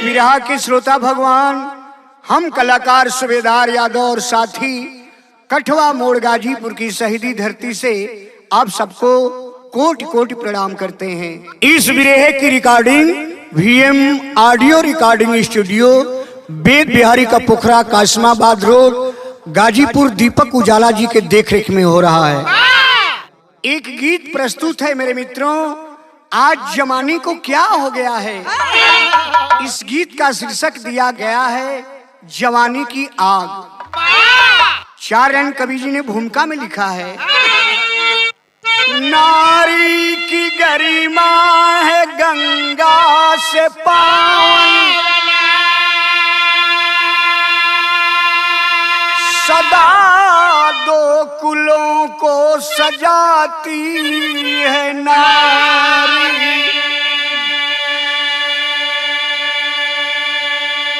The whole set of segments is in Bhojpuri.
बिरहा के श्रोता भगवान, हम कलाकार सूबेदार यादव और साथी कठवा मोड़ गाजीपुर की शहीदी धरती से आप सबको कोटि कोटि प्रणाम करते हैं। इस बिरहे की recording VM audio recording studio वेद बिहारी का पोखरा कासमाबाद रोड गाजीपुर दीपक उजाला जी के देखरेख में हो रहा है। एक गीत प्रस्तुत है मेरे मित्रों, आज जमाने को क्या हो गया है। इस गीत का शीर्षक दिया गया है जवानी की आग। 4 रन कवि जी ने भूमिका में लिखा है। नारी की गरिमा है गंगा से पावन, सदा 2 कुलों को सजाती है नारी।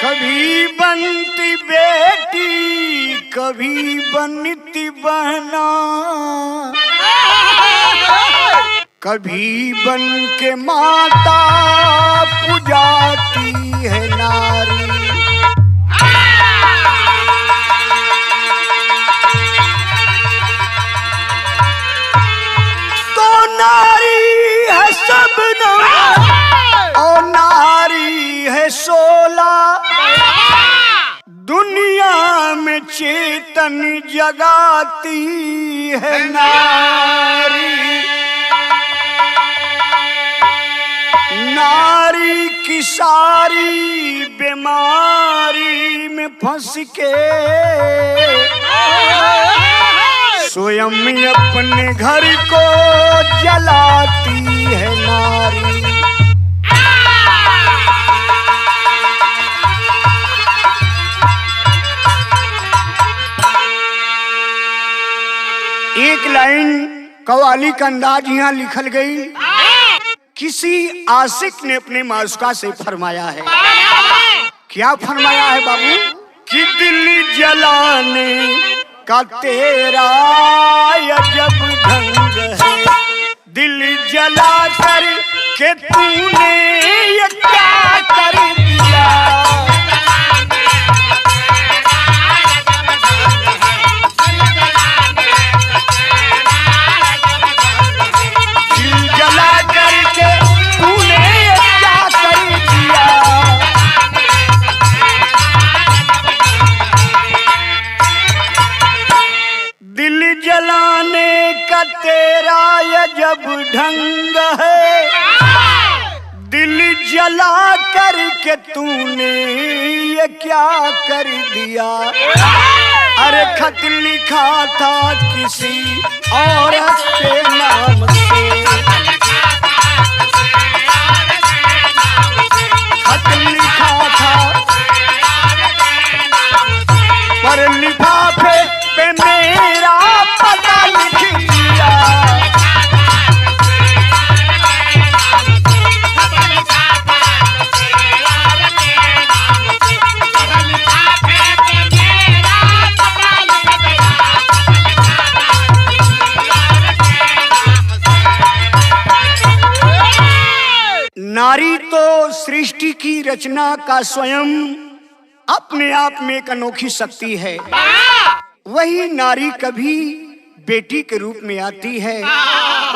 कभी बनती बेटी कभी बनती बहना, कभी बन के माता पुजाती है नारी। तो नारी है सबना और नारी है सोला, दुनिया में चेतन जगाती है नारी। नारी की सारी बीमारी में फंस के स्वयं अपने घर को जलाती है नारी। एक लाइन कव्वाली का अंदाज यहाँ लिखल गई। किसी आशिक ने अपने मासूका से फरमाया है, क्या फरमाया है बाबू? कि दिल जलाने का तेरा अजब ढंग है, दिल जला कर के तूने ये क्या कर दिया। तेरा अजब ढंग है, दिल जला करके तूने ये क्या कर दिया। अरे खत लिखा था किसी औरत के नाम से, खत लिखा था पर लिफाफे पे मेरा पता लिख दिया। नारी तो सृष्टि की रचना का स्वयं अपने आप में एक अनोखी शक्ति है। वही नारी कभी बेटी के रूप में आती है,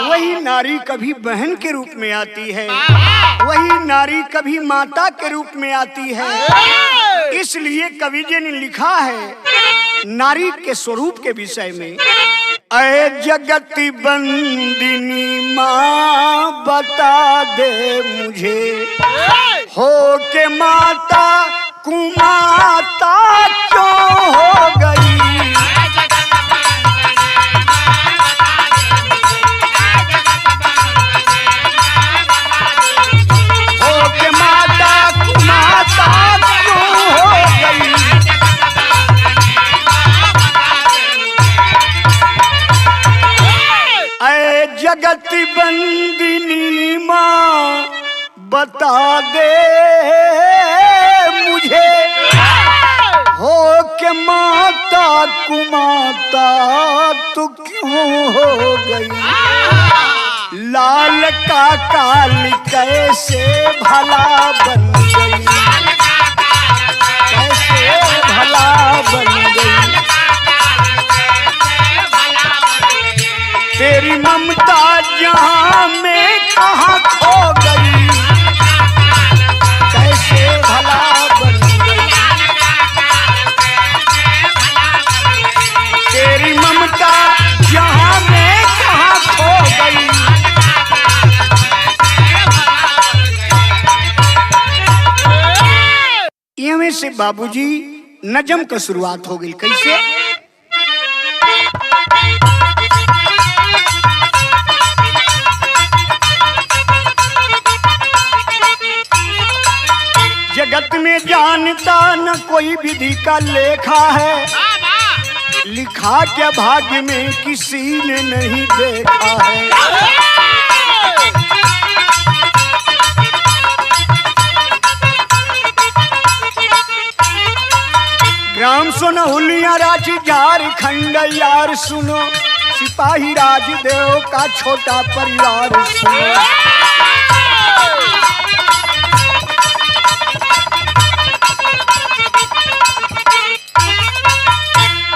वही नारी कभी बहन के रूप में आती है, वही नारी कभी माता के रूप में आती है। इसलिए कवि जी ने लिखा है नारी के स्वरूप के विषय में। ऐ जगति बंदिनी माँ बता दे मुझे, हो के माता कुमाता क्यों हो गई। हो के माता कुमाता क्यों हो गई। ऐ जगत बंदिनी माँ बता दे मुझे, हो के माता कुमाता तू क्यों हो गई। लाल का काल कैसे भला बन गई। जहां में कहाँ खो गई, कैसे भला बन गई, तेरी ममता जहां में कहाँ खो गई। यहाँ से बाबूजी नजम का शुरुआत हो गई। कैसे? जगत में जानता न कोई विधि का लेखा है, लिखा क्या भाग्य में किसी ने नहीं देखा है। ग्राम सोनहुलिया रांची झारखंड यार सुनो, सिपाही राजदेव का छोटा परिवार सुनो।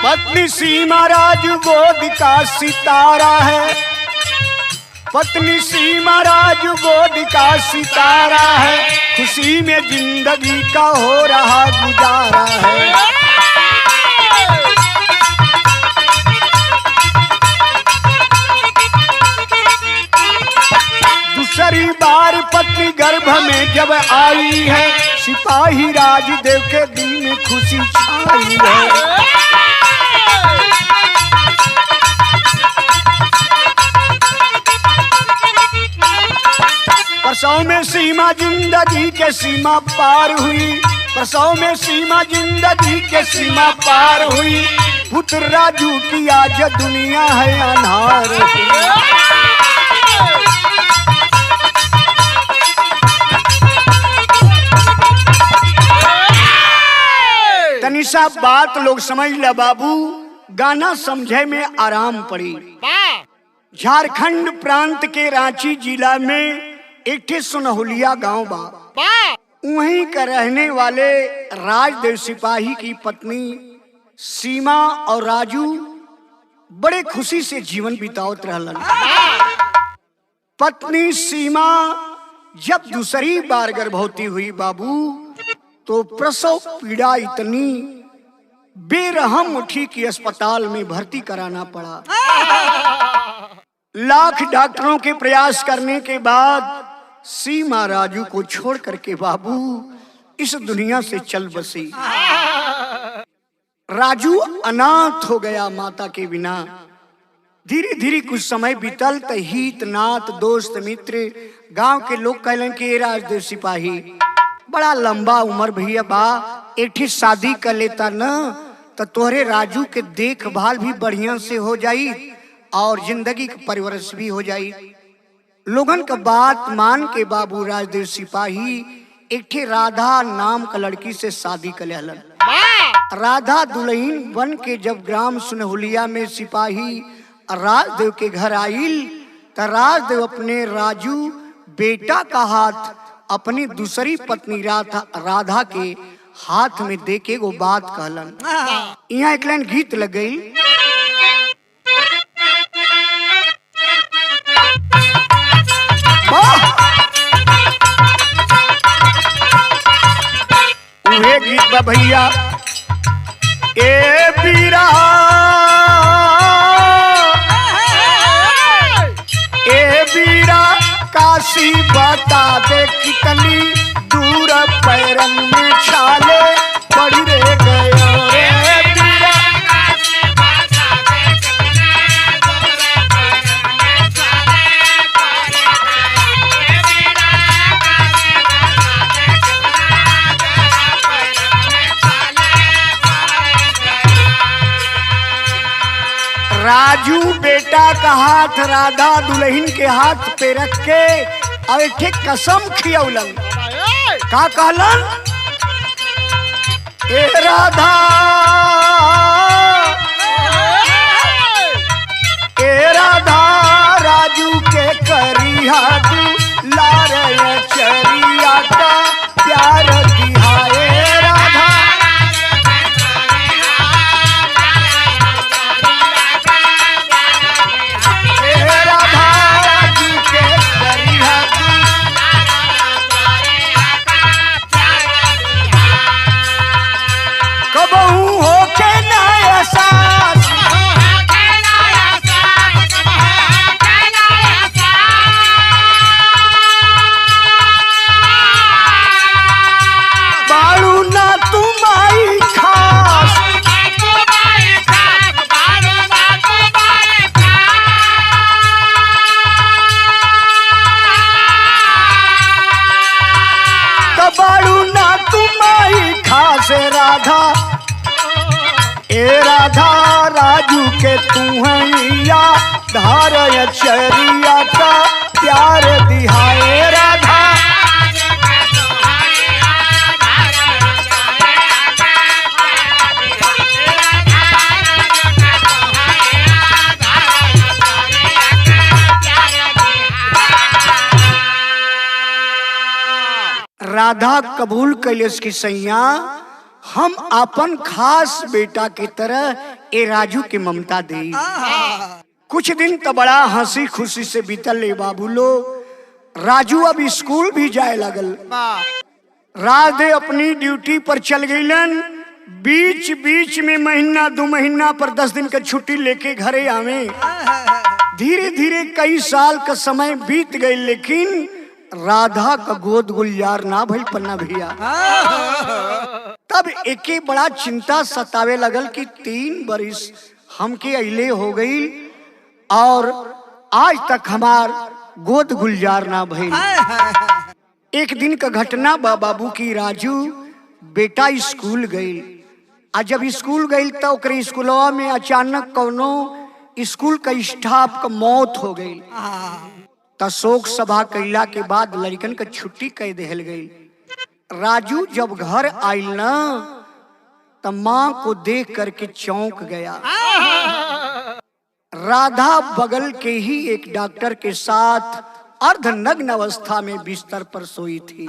पत्नी सीमा राजू गोद का सितारा है, पत्नी सीमा राजू गोद का सितारा है, खुशी में जिंदगी का हो रहा गुजारा है। दूसरी बार पत्नी गर्भ में जब आई है, सिपाही राजदेव के दिल में खुशी छाई है। प्रसव में सीमा जिंदगी के सीमा पार हुई, प्रसव में सीमा जिंदगी के सीमा पार हुई, पुत्र राजू की आज दुनिया है अनार। तनिषा बात लोग समझ ल बाबू, गाना समझे में आराम पड़ी। झारखंड प्रांत के रांची जिला में एक ठे सोनहुलिया गांव बा, वहीं का रहने वाले राजदेव सिपाही की पत्नी सीमा और राजू बड़े खुशी से जीवन बितावत रहलन। पत्नी सीमा जब दूसरी बार गर्भवती हुई बाबू, तो प्रसव पीड़ा इतनी बेरहम उठी कि अस्पताल में भर्ती कराना पड़ा। लाख डॉक्टरों के प्रयास करने के बाद सीमा राजू को छोड़ करके बाबू इस दुनिया से चल बसी। राजू अनाथ हो गया माता के बिना। धीरे धीरे कुछ समय बीतल तो हित नात दोस्त मित्र गांव के लोग कहलन कि राजदेव सिपाही बड़ा लंबा उम्र भैया बा, एक ही शादी कर लेता न तो तोहरे राजू के देखभाल भी बढ़िया से हो जाई और जिंदगी का परवरिश भी हो जाई। लोगन का बात मान के बाबू राजदेव सिपाही एक ठे राधा नाम का लड़की से शादी कर लेलन। राधा दुल्हन बन के जब ग्राम सोनहुलिया में सिपाही राजदेव के घर आइल तो राजदेव अपने राजू बेटा का हाथ अपनी दूसरी पत्नी राधा के हाथ में दे के वो बात कहलन। यहाँ एक लाइन गीत लग गई। उहे गीत बा भैया, ए बीरा ए बीरा काशी बता दे कितनी दूर पैरन में छाले पड़ी रे गयो रे बीरा। राजू बेटा का हाथ राधा दुल्हन के हाथ पे रख के और एक कसम खियौलन। का कहलन? ए राधा राजू के करिया दुलार चरिया का प्यार दिहाए राधा। राधा राजू के से राधा, ए राधा राजू के तू हैया, धार अचरिया का प्यार दिहाए राधा। राधा कबूल कैलेस की सैया, हम अपन खास बेटा की तरह ए राजू की ममता दे। कुछ दिन तो बड़ा हंसी खुशी से बीतल ले बाबू लो। राजू अब स्कूल भी जाए लगल। राधे अपनी ड्यूटी पर चल गईलन। बीच बीच में महीना 2 महीना पर 10 दिन का छुट्टी लेके घरे आवे। धीरे धीरे कई साल का समय बीत गए, लेकिन राधा का गोद गुलजार ना भइल पन्ना भैया। तब एके बड़ा चिंता सतावे लगल कि 3 बरिस हमके अइले हो गई और आज तक हमार गोद गुलजार ना भइल। एक दिन का घटना बा बाबू की, राजू बेटा स्कूल गई। आज जब स्कूल गई तो ओकरे स्कूलवा में अचानक कौनो स्कूल का स्टाफ का मौत हो गई। तो शोक सभा कैला के बाद लड़कन का छुट्टी कह देहल गई। राजू जब घर आइल ना तो माँ को देख करके चौंक गया। राधा बगल के ही एक डॉक्टर के साथ अर्धनग्न अवस्था में बिस्तर पर सोई थी।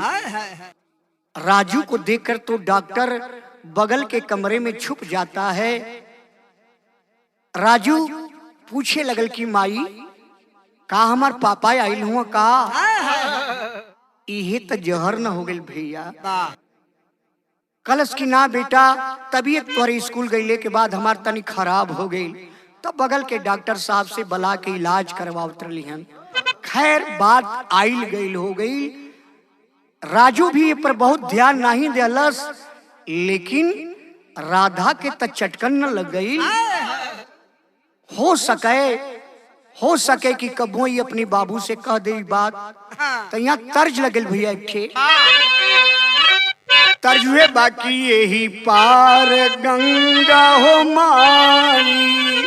राजू को देखकर तो डॉक्टर बगल के कमरे में छुप जाता है। राजू पूछे लगल कि माई का हमार पापा आइल हुआ का? इहे तो जहर न हो गई भैया। कलश की ना बेटा, तबीयत तोहरे स्कूल गईले के बाद हमार तनी खराब हो गई। तब बगल के डॉक्टर साहब से बला के इलाज करवावत रही। खैर बात आइल गईल हो गई। राजू भी ये पर बहुत ध्यान नहीं दिलस, लेकिन राधा के त चटकन न लग गई। हो सके कि कबो ही अपनी बाबू से कह दे बात। तो यहाँ तर्ज लगल भैया एक तर्ज हुए बाकी यही पार गंगा हो माई,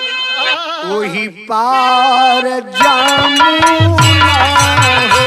वही पार जमुना हो।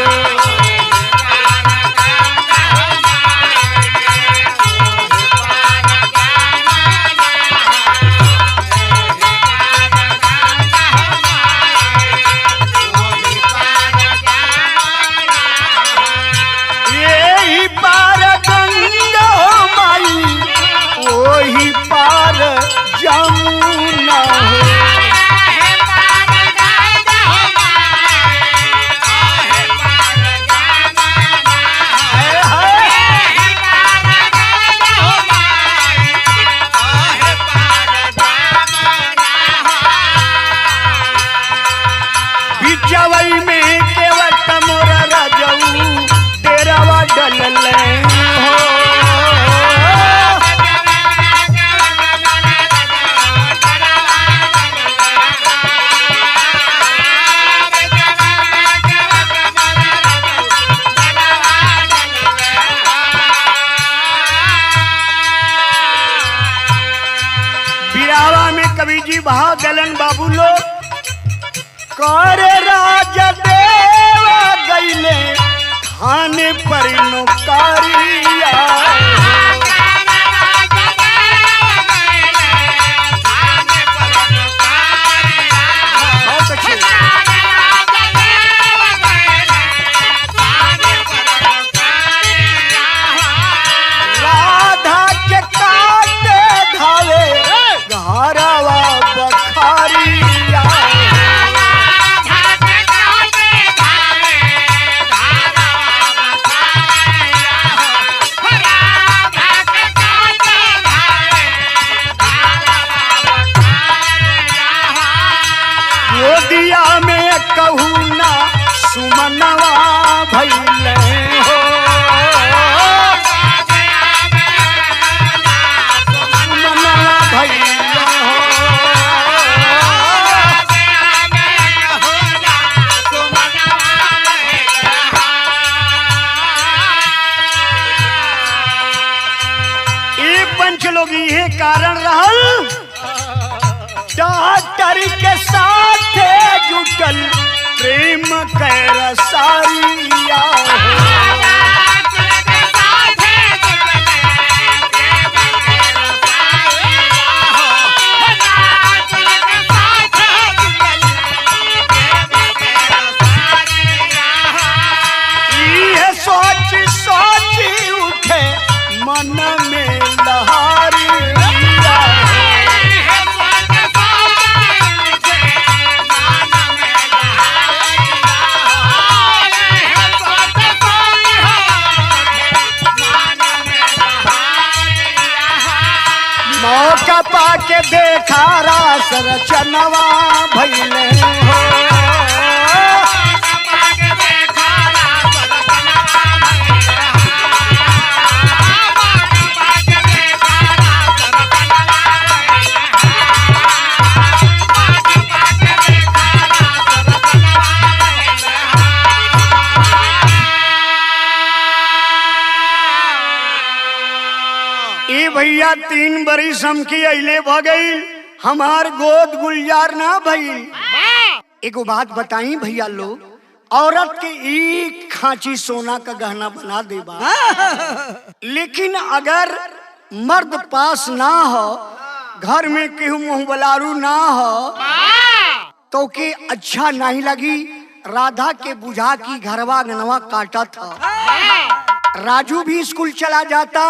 बहा गलन बाबू लोग कर राजा देवा गईले थाने पर नौकरिया। राधा के काटे धावे घरवा बखारिया। लोग ये कारण रहल डॉक्टर के साथ जुटल प्रेम कर सारिया ये सोच सोच उठे मन में लहरिया मौका पाके देखा रास रचनवा भइले हो ए भैया 3 बरिस हमके अइले भ गईल हमार गोद गुलजार ना भइल। एगो बात बताई भैया लोग, औरत के एक खांची सोना का गहना बना देबा, लेकिन अगर मर्द पास ना हो, घर में केहू मुंह बलारू ना हो, तो के अच्छा नहीं लगी। राधा के बुझा की घरवा गनवा काटा था। राजू भी स्कूल चला जाता,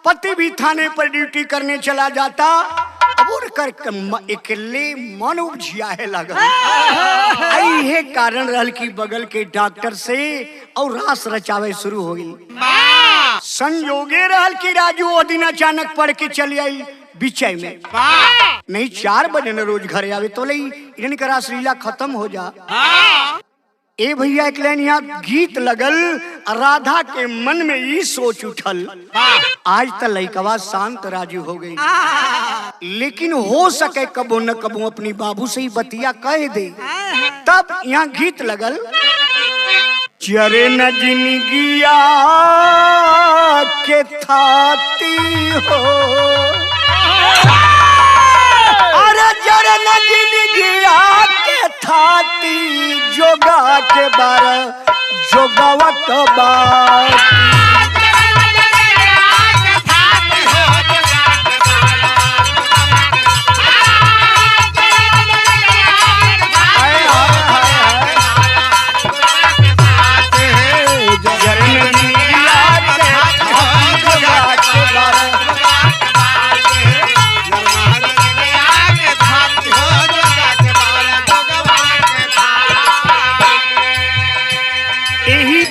पति भी थाने पर ड्यूटी करने चला जाता। अब कर अकेले मन उपजियाए लगा। यही कारण रहल की बगल के डॉक्टर से और रास रचावे शुरू हो गई। संयोगे रहल की राजू वो दिन अचानक पढ़ के चली आई बिचय में। नहीं 4 बजे न रोज घर आवे तो इन्हें का रास लीला खत्म हो जा। ए भैया एक लाइन यहाँ गीत लगल, राधा के मन में ये सोच उठल, आज तक लइकवा शांत राजू हो गई, लेकिन हो सके कबो न कबो अपनी बाबू से ही बतिया कह दे। तब यहाँ गीत लगल, चरे न जिनगिया के थाती हो, अरे जरे न जिनगिया के थाती, जोगा के बार जोगवा के बार।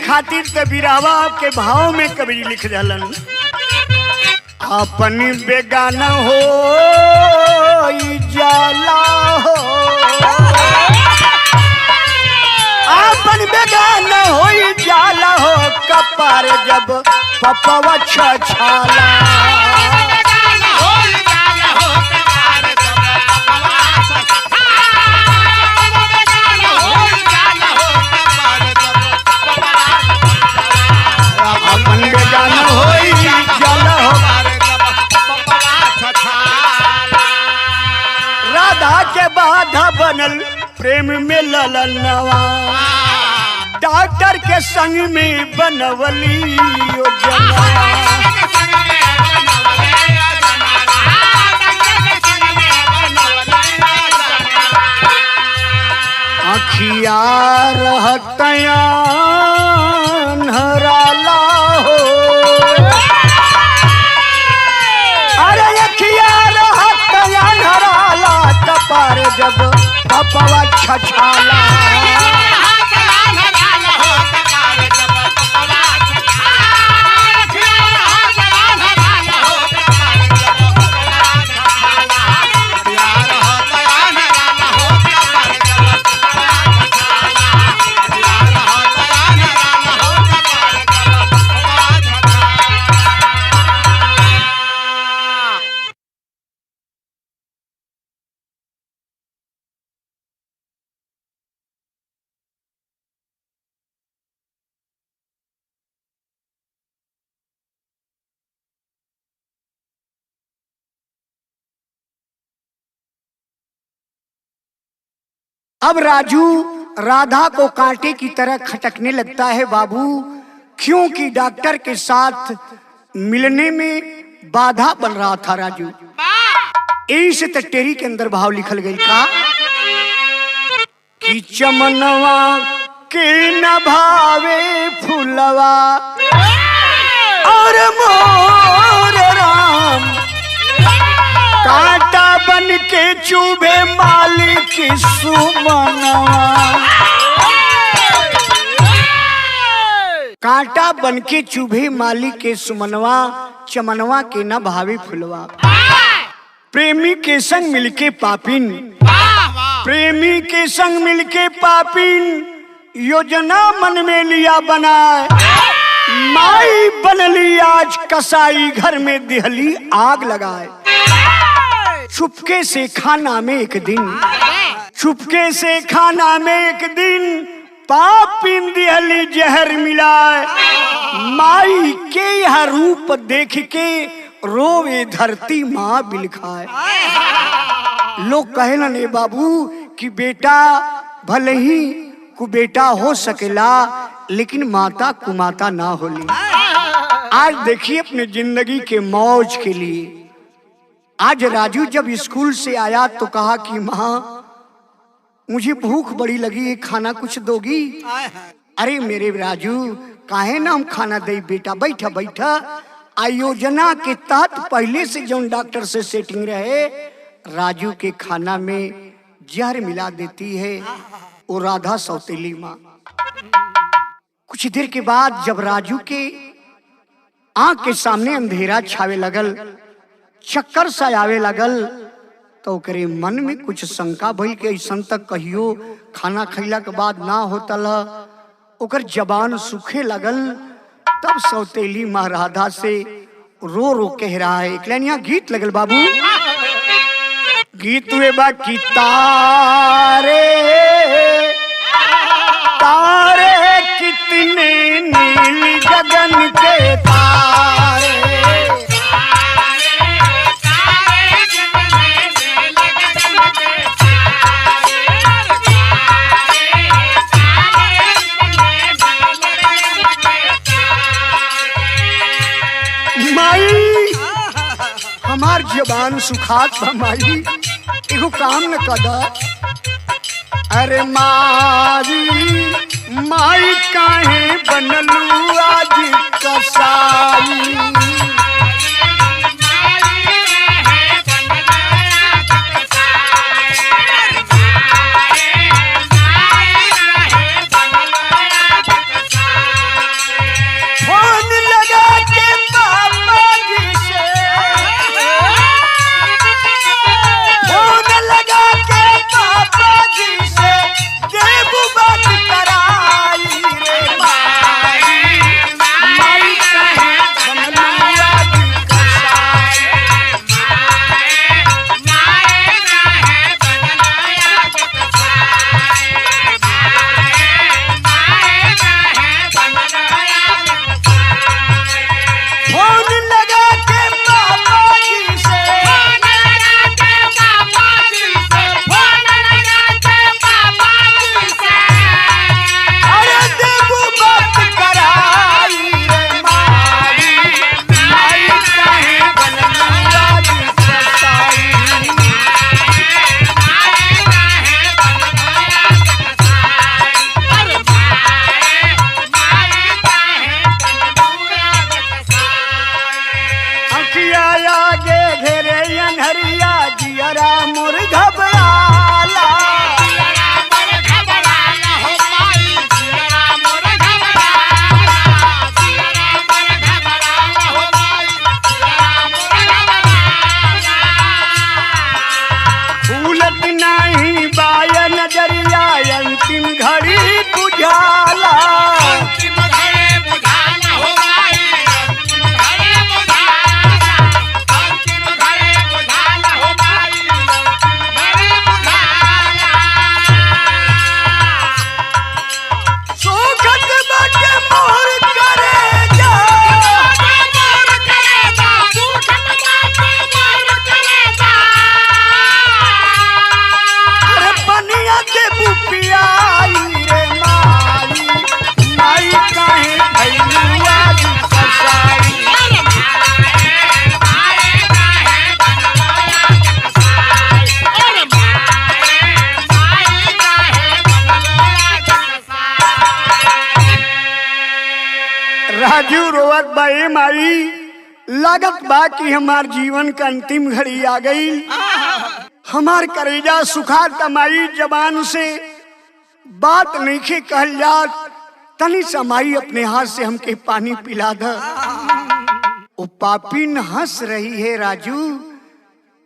खातिर ते बिरावा के भाव में कवि लिख जालन, अपन बेगाना हो जाला हो, अपन बेगाना हो जाला हो, कपार जब पपवा छछाला। राधा के बाधा बनल प्रेम में ललनवा, डॉक्टर के संग में बनवली योजना। अखिया रहतया हराला हो, अरे अखिया रहतया हराला, कपार जब पपवा छछाला। अब राजू राधा को कांटे की तरह खटकने लगता है बाबू, क्योंकि डॉक्टर के साथ मिलने में बाधा बन रहा था राजू। इस टेरी के अंदर भाव लिखल गई का कि चमनवा के न भावे फूलवा और मोर राम, कांटा बन के चुभे मालिक सुमनवा। कांटा बन के चुभे मालिक के सुमनवा, चमनवा के न भावे फुलवा। प्रेमी के संग मिलके पापिन, प्रेमी के संग मिलके पापिन, योजना मन में लिया बनाए, माई बनली आज कसाई, घर में दिहली आग लगाए। चुपके से खाना में एक दिन, चुपके से खाना में एक दिन, पापिन दिहली जहर मिलाए, माई के यह रूप देख के रोवे धरती माँ बिलखाए। लोग कहेला ने बाबू कि बेटा भले ही कुबेटा हो सकेला, लेकिन माता कुमाता ना होली। आज देखिए अपने जिंदगी के मौज के लिए, आज राजू जब स्कूल से आया तो कहा कि माँ मुझे भूख बड़ी लगी है, खाना कुछ दोगी? अरे मेरे राजू काहे ना हम खाना दे बेटा, बैठा बैठा। आयोजना के तहत पहले से जो डॉक्टर से सेटिंग रहे, राजू के खाना में जहर मिला देती है वो राधा सौतेली माँ। कुछ देर के बाद जब राजू के आंख के सामने अंधेरा छावे लगल, चक्कर सा आवे लगल, तो करे मन में कुछ शंका भइल के ऐसन तक कहियो खाना खैला के बाद ना होतल, ओकर जबान सूखे लगल। तब सौतेली माँ राधा से रो रो कह रहा है, एक लाइन यहाँ गीत लगल बाबू, गीत हुए बाकी तारे तारे कितने नील गगन के तारे, हमार जबान सुखात बा माई, एगो काम न कदा। अरे माई माई काहे बनलू आज कसाई, माई लागत बा कि हमार जीवन का अंतिम घड़ी आ गई। हमार करेजा सुखा तमाई जबान से बात नहीं के कहल जात। तनी समाई अपने हाथ से हमके पानी पिला द। वो पापिन हंस रही है राजू,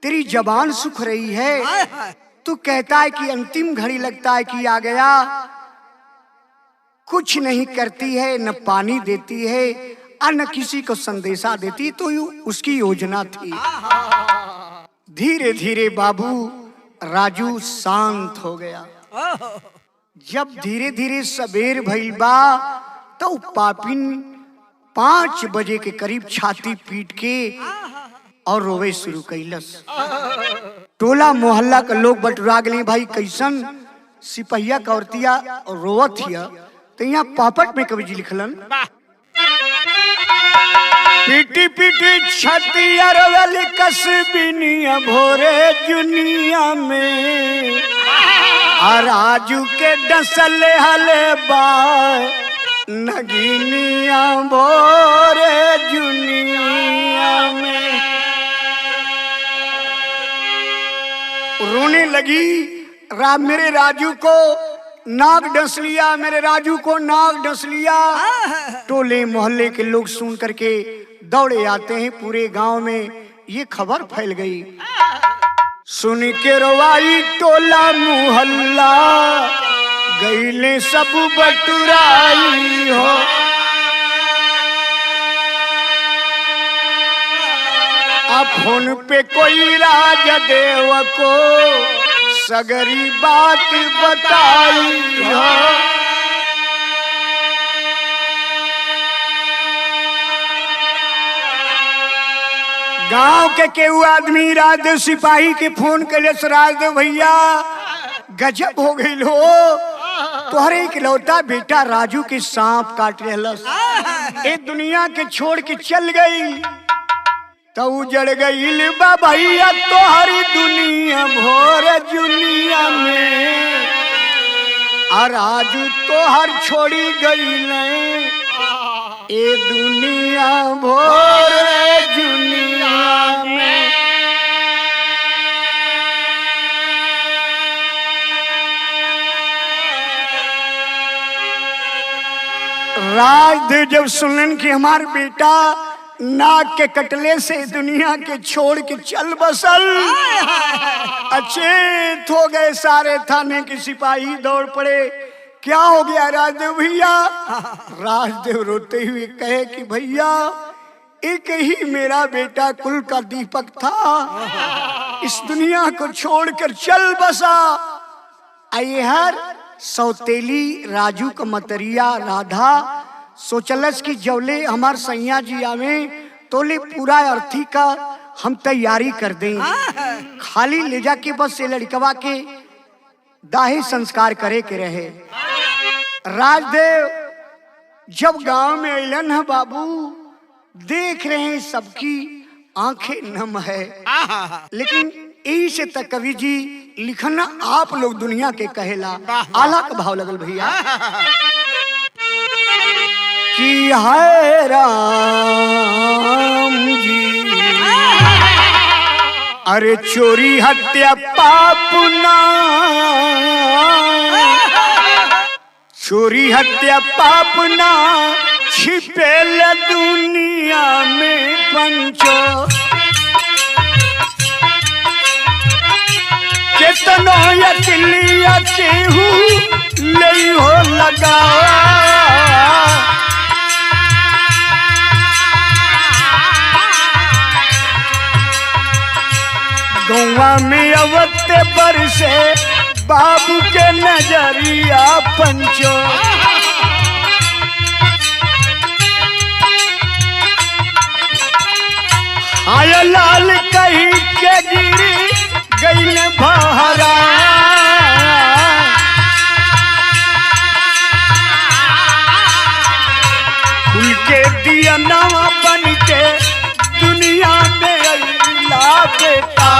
तेरी जबान सुख रही है। तू कहता है कि अंतिम घड़ी लगता है कि आ गया, कुछ नहीं करती है, न पानी देती है और न किसी को संदेशा देती। तो उसकी योजना थी। धीरे धीरे बाबू राजू शांत हो गया। जब धीरे धीरे सबेर भइल बा तो पापिन 5 बजे के करीब छाती पीट के और रोवे शुरू कैलस। टोला मोहल्ला का लोग बटुरा गए। भाई कैसन सिपहिया का औरतिया रोवत हिया। तो यहाँ पापट में कवि जी लिखलन, पीटी पीटी छतिया रोवल कसबिनिया भोरे जुनिया में, राजू के डसल हले बा नगीनिया भोरे जुनिया में। रोने लगी। मेरे राजू को नाक डस लिया, मेरे राजू को नाक डस लिया। टोले मोहल्ले के लोग सुन करके दौड़े आते हैं। पूरे गांव में ये खबर फैल गई। सुन के रोवाई टोला मोहल्ला, गईले सब बटुराई हो। अब फोन पे कोई राजदेव को सगरी बात बताई हो। गांव के केहू आदमी राजदेव सिपाही के फोन कैले, राजदेव भैया गजब हो गई हो, तोहरे इकलौता बेटा राजू के सांप काट रहलस, ए दुनिया के छोड़ के चल गई। तो उजड़ गई बा भैया तोहरी दुनिया भोर जुनिया में, और राजू तोहर छोड़ी गई ए दुनिया भोर जुनिया में। राजदेव जब सुनलन कि हमार बेटा नाक के कटले से दुनिया के छोड़ के चल बसल, अचेत हो गए। सारे थाने के सिपाही दौड़ पड़े। क्या हो गया राजदेव भैया? राजदेव रोते हुए कहे कि भैया एक ही मेरा बेटा कुल का दीपक था, इस दुनिया को छोड़कर चल बसा। हर सौतेली राजू का मतरिया राधा सोचलस कि जवले हमार सैया जी आवे तोले पूरा अर्थी का हम तैयारी कर दें, खाली ले जाके बस ये लड़कवा के दाही संस्कार करे के रहे। राजदेव जब गांव में अलन है बाबू, देख रहे हैं सबकी आंखें नम है। लेकिन यही से तक कवि जी लिखना आप लोग दुनिया के कहेला। आला का भाव लगल भैया कि हाय राम जी, अरे चोरी हत्या पाप ना, चोरी हत्या पाप ना, छिपेल दुनिया में पंचो। केतनो यकिलिया केहू नहीं हो लगा, गौवा में अवते बरसे बाबू के नजरिया पंचो। आय लाल कहीं के गिरी गई बहरा, खुल के दिया नवा बन के दुनिया में अल्लाह बेटा।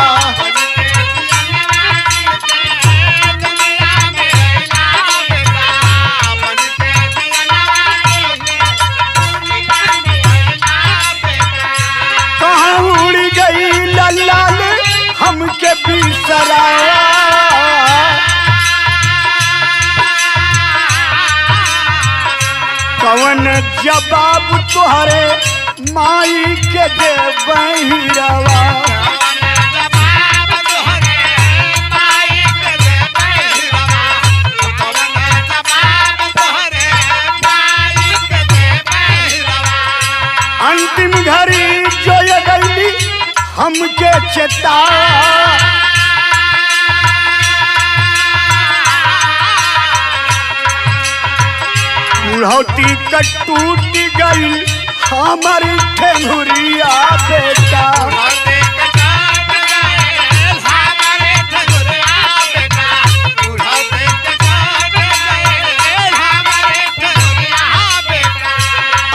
बिसरावा। कवन जवाब तुहरे माई के दे बहिरवा। अंतिम घड़ी जो ये गईली हमके चेता। बुढ़ौती का टूट गई हमारी ठेंगुरिया बेटा।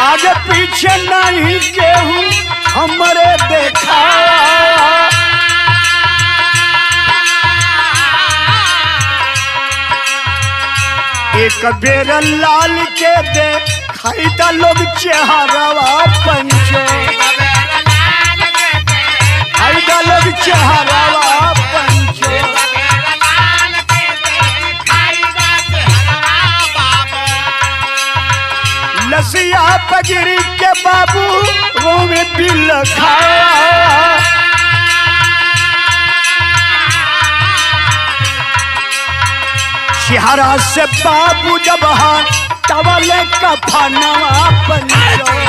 आगे पीछे नहीं केहू हमरे देखा। एक बेर लाल के दे खाईदा लोग चेहरावा पंचो। खाईदा लोग चेहरावा पंचो। लसिया पगड़ी के बाबू वो में बिल खाया। चिहरा से बाबू जब टवले का फनवा पंचो।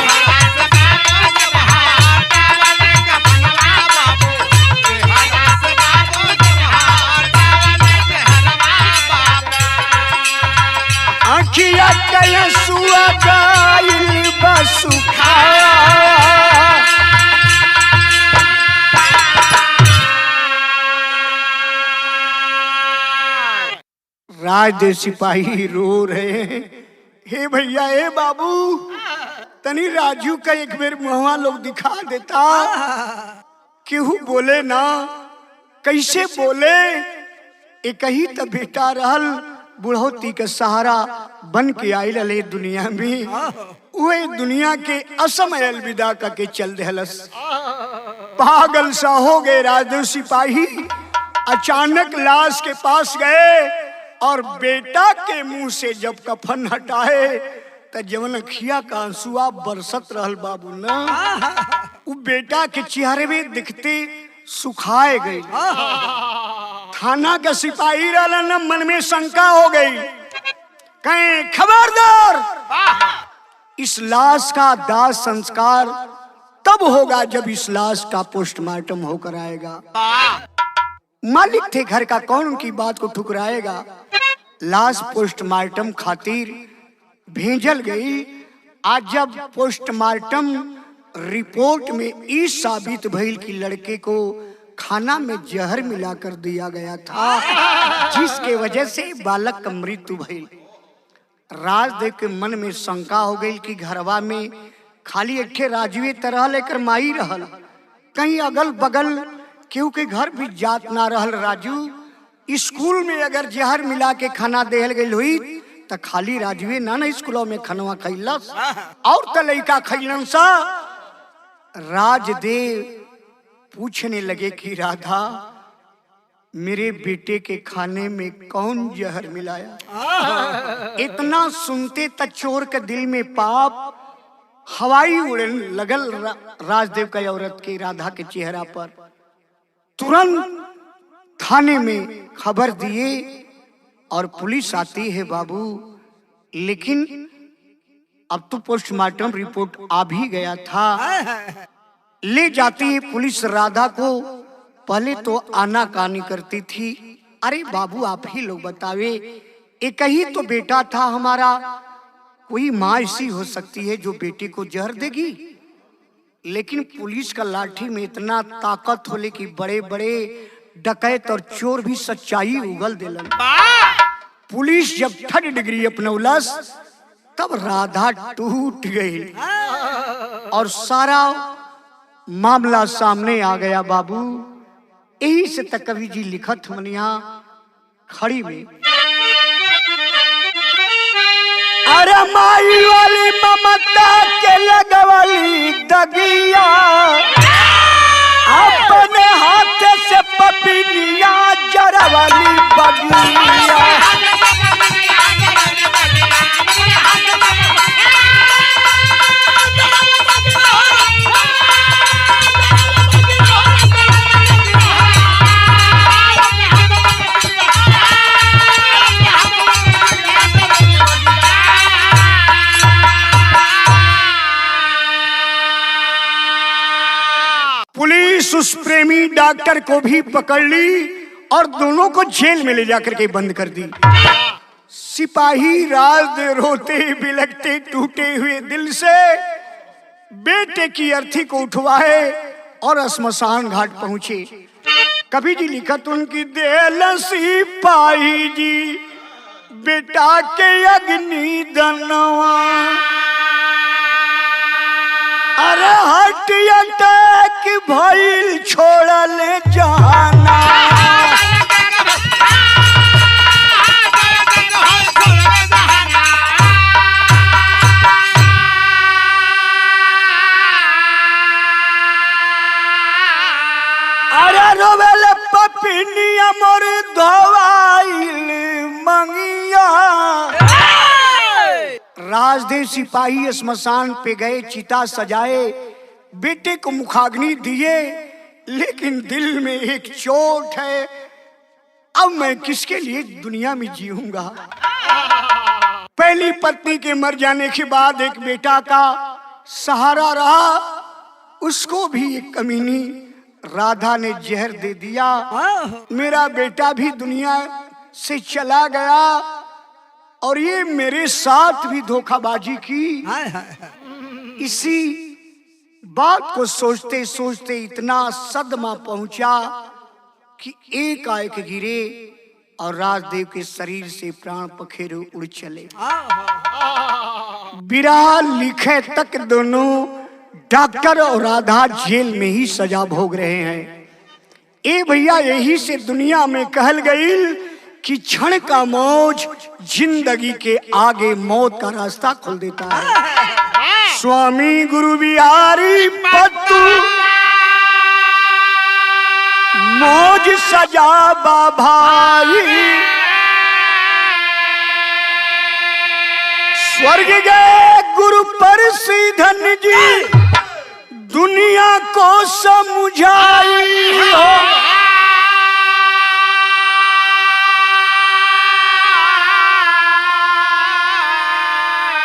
आँखिया कया सुआ गाइल बसुखा। राजदेव सिपाही रो रहे हैं, हे भैया हे बाबू तनी राजू का एक बेर मुहवा लोग दिखा देता। केहू बोले ना, कैसे बोले। एक ही तो बेटा रहल बुढ़ौती का सहारा बन के आइल रहे दुनिया में। वही दुनिया के असमय अलविदा करके चल देहलस। पागल सा हो गए राजदेव सिपाही। अचानक लाश के पास गए और बेटा के मुंह से जब कफन हटाए तो जवन अखिया का आंसुआ बरसत रहल बाबू ना, वो बेटा के चेहरे में दिखते सुखाए गए। थाना का सिपाही रहला ना, मन में शंका हो गई। कहें खबरदार, इस लाश का दाह संस्कार तब होगा जब इस लाश का पोस्टमार्टम होकर आएगा। मालिक थे घर का, कौन उनकी बात को ठुकराएगा। लाश पोस्टमार्टम खातिर भेजल गई। आज जब पोस्टमार्टम रिपोर्ट में ई साबित भइल कि लड़के को खाना में जहर मिलाकर दिया गया था, जिसके वजह से बालक का मृत्यु भइल। राजदेव के मन में शंका हो गई कि घरवा में खाली एक राजवे तरह लेकर माई रहल, कहीं अगल बगल केहू के घर भी जात ना रहल। राजू स्कूल में अगर जहर मिला के खाना देहल गई हुई तो खाली राजवे ना स्कूलों में खनवा खैलस और तो लड़का खैलन सा। राजदेव पूछने लगे कि राधा, मेरे बेटे के खाने में कौन जहर मिलाया। इतना सुनते तक चोर के दिल में पाप हवाई उड़न लगल राजदेव का औरत के राधा के चेहरा पर। तुरंत थाने में खबर दिए और पुलिस आती है बाबू। लेकिन अब तो पोस्टमार्टम रिपोर्ट आ भी गया था। ले जाती है पुलिस राधा को। पहले तो आनाकानी करती थी, अरे बाबू आप ही लोग बतावे, एक ही तो बेटा था हमारा, कोई माँ ऐसी हो सकती है जो बेटे को जहर देगी। लेकिन पुलिस का लाठी में इतना ताकत होले कि बड़े बड़े डकैत और चोर भी सच्चाई उगल देलन। पुलिस जब 3rd डिग्री अपनौलस तब राधा टूट गई और सारा मामला सामने आ गया बाबू। यही से तक कवि जी लिखत मनिया खड़ी में, अरे माई वाली ममता के लगवाली दगिया, अपने हाथ से पपीनिया प्यारा वाली बगिया। पुलिस उस प्रेमी डॉक्टर को भी पकड़ ली और दोनों को जेल में ले जाकर के बंद कर दी। सिपाही राज रोते बिलखते टूटे हुए दिल से बेटे की अर्थी को उठवाए और श्मशान घाट पहुंचे। कवि जी लिखत उनकी देल सिपाही जी बेटा के अग्नि दनवा, अरे हार्ट अटैक भइल छोड़ल जाना। अरे रोवेल पपिनिया मोर धोवाइल मंगिया। राजदेव सिपाही श्मशान पे गए, चिता सजाए, बेटे को मुखाग्नि दिए, लेकिन दिल में एक चोट है, अब मैं किसके लिए दुनिया में जीऊंगा। पहली पत्नी के मर जाने के बाद एक बेटा का सहारा रहा, उसको भी एक कमीनी राधा ने जहर दे दिया। मेरा बेटा भी दुनिया से चला गया और ये मेरे साथ भी धोखाबाजी की। इसी बात को सोचते सोचते इतना सदमा पहुंचा कि एक आयक गिरे और राजदेव के शरीर से प्राण पखेरु उड़ चले। विरह लिखे तक दोनों डॉक्टर और राधा जेल में ही सजा भोग रहे हैं। ए भैया, यही से दुनिया में कहल गई कि क्षण का मौज जिंदगी के आगे मौत का रास्ता खोल देता है। स्वामी गुरु बिहारी पत्तू मौज सजा भाई, स्वर्ग गए गुरु परसिधन जी दुनिया को समझाई हो।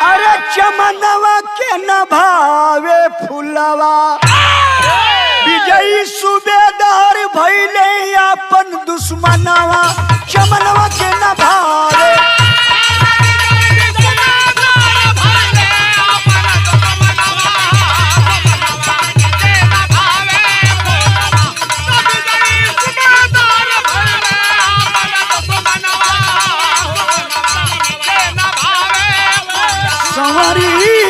अरे चमनवा के न भावे फुलवा, विजयी सूबेदार भइले अपन दुश्मनवा। चमनवा के न भावे, संवरी